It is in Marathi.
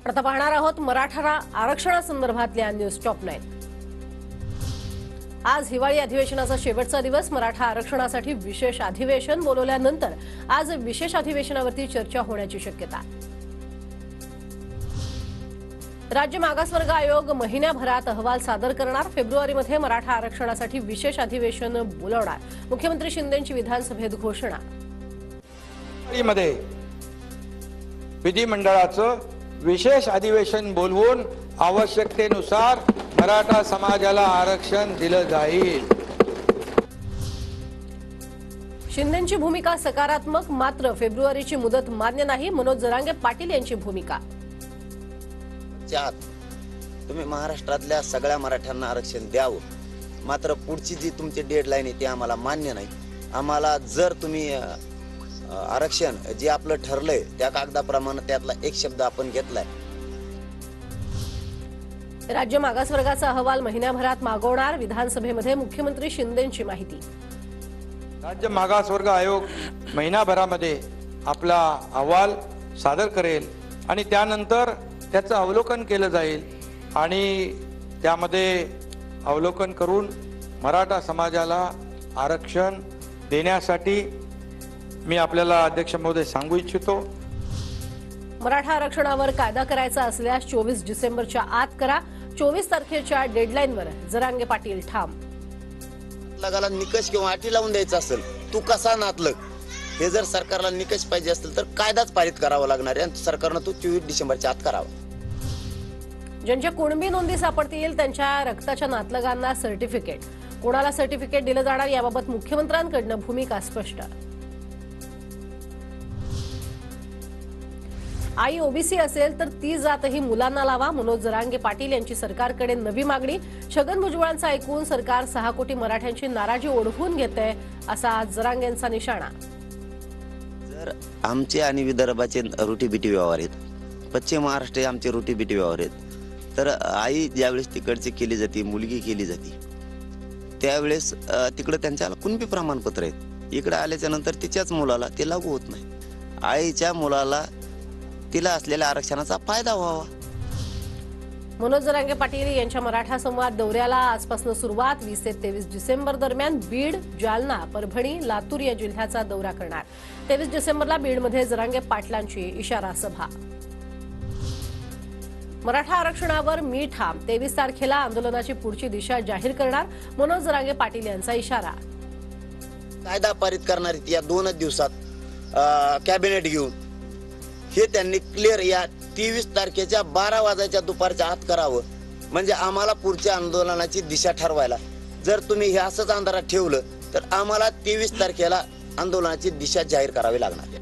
आता पाहणार आहोत मराठा आरक्षणासंदर्भातल्या न्यूज टॉप 9। आज हिवाळी अधिवेशनाचा शेवटचा दिवस। मराठा आरक्षणासाठी विशेष अधिवेशन बोलवल्यानंतर आज विशेष अधिवेशनावरती चर्चा होण्याची शक्यता। राज्य मागासवर्ग आयोग महिन्याभरात अहवाल सादर करणार। फेब्रुवारीमध्ये मराठा आरक्षणासाठी विशेष अधिवेशन बोलवणार। मुख्यमंत्री शिंदेंची विधानसभेत घोषणा। विधिमंडळाचं विशेष अधिवेशन बोलवून आवश्यकतेनुसार मराठा समाजाला आरक्षण दिलं जाईल। शिंदेंची भूमिका सकारात्मक, मात्र फेब्रुवारीची मुदत मान्य नाही। मनोज जरांगे पाटील यांची भूमिका। तुम्ही महाराष्ट्रातल्या सगळ्या मराठ्यांना आरक्षण द्यावं, मात्र पुढची जी तुमची डेडलाईन आहे ती आम्हाला मान्य नाही। आम्हाला जर तुम्ही आरक्षण जे आपलं ठरलंय त्या कागदाप्रमाणे त्यातला एक शब्द आपण घेतलाय। राज्य मागासवर्गाचा अहवाल महिन्याभरात मागवणार। विधानसभेमध्ये मुख्यमंत्री शिंदेंची माहिती। राज्य मागासवर्ग आयोग महिनाभरामध्ये आपला अहवाल सादर करेल आणि त्यानंतर त्याचं अवलोकन केलं जाईल आणि त्यामध्ये अवलोकन करून मराठा समाजाला आरक्षण देण्यासाठी मी आपल्याला अध्यक्ष महोदय सांगू इच्छितो। मराठा आरक्षणावर कायदा करायचा असल्यास 24 डिसेंबरच्या आत करा। 24 तारखेच्या डेडलाईनवर जरांगे पाटील ठाम। नातलगाला निकष किंवा अटी लावून द्यायचा असेल, तू कसा नातलग, हे जर सरकारला निकष पाहिजे असतील तर कायदाच पारित करावा लागणार आहे। सरकारनं तो 24 डिसेंबरच्या आत करावा। ज्यांच्या कुणबी नोंदी सापडतील त्यांच्या रक्ताच्या नातलगांना सर्टिफिकेट, कोणाला सर्टिफिकेट दिलं जाणार याबाबत मुख्यमंत्र्यांकडून भूमिका स्पष्ट। आई ओबीसी असेल तर ती जातही मुलांना लावा। मनोज जरांगे पाटील यांची सरकारकडे नवी मागणी। छगन भुजबळांचं ऐकून सरकार 6 कोटी मराठ्यांची नाराजी ओढवून घेतंय, असा आज जरांगेंचा निशाणा। जर आमचे आणि विदर्भाचे रोटीबिटी व्यवहार आहेत, पश्चिम महाराष्ट्र आमचे रोटीबिटी व्यवहार आहेत, तर आई ज्यावेळेस तिकडची केली जाते, मुलगी केली जाते, त्यावेळेस तिकडे त्यांच्या कुणबी प्रमाणपत्र आहेत। इकडे आल्याच्या नंतर तिच्याच मुलाला ते लागू होत नाही। आईच्या मुलाला तिला असलेल्या आरक्षणाचा फायदा व्हावा। मनोज जरांगे पाटील यांच्या मराठा संवाद दौऱ्याला आजपासून सुरुवात। 20 ते 23 डिसेंबर दरम्यान बीड, जालना, परभणी, लातूर या जिल्ह्याचा दौरा करणार। 23 डिसेंबरला बीडमध्ये जरांगे पाटलांची इशारा सभा। मराठा आरक्षणावर मी ठाम। 23 तारखेला आंदोलनाची पुढची दिशा जाहीर करणार। मनोज जरांगे पाटील यांचा इशारा। कायदा पारित करणारी या 2 दिवसात कॅबिनेट घेऊन हे त्यांनी क्लिअर या 23 तारखेच्या 12 वाजायच्या दुपारच्या आत करावं, म्हणजे आम्हाला पुढच्या आंदोलनाची दिशा ठरवायला। जर तुम्ही हे असंच अंधारात ठेवलं तर आम्हाला 23 तारखेला आंदोलनाची दिशा जाहीर करावी लागणार।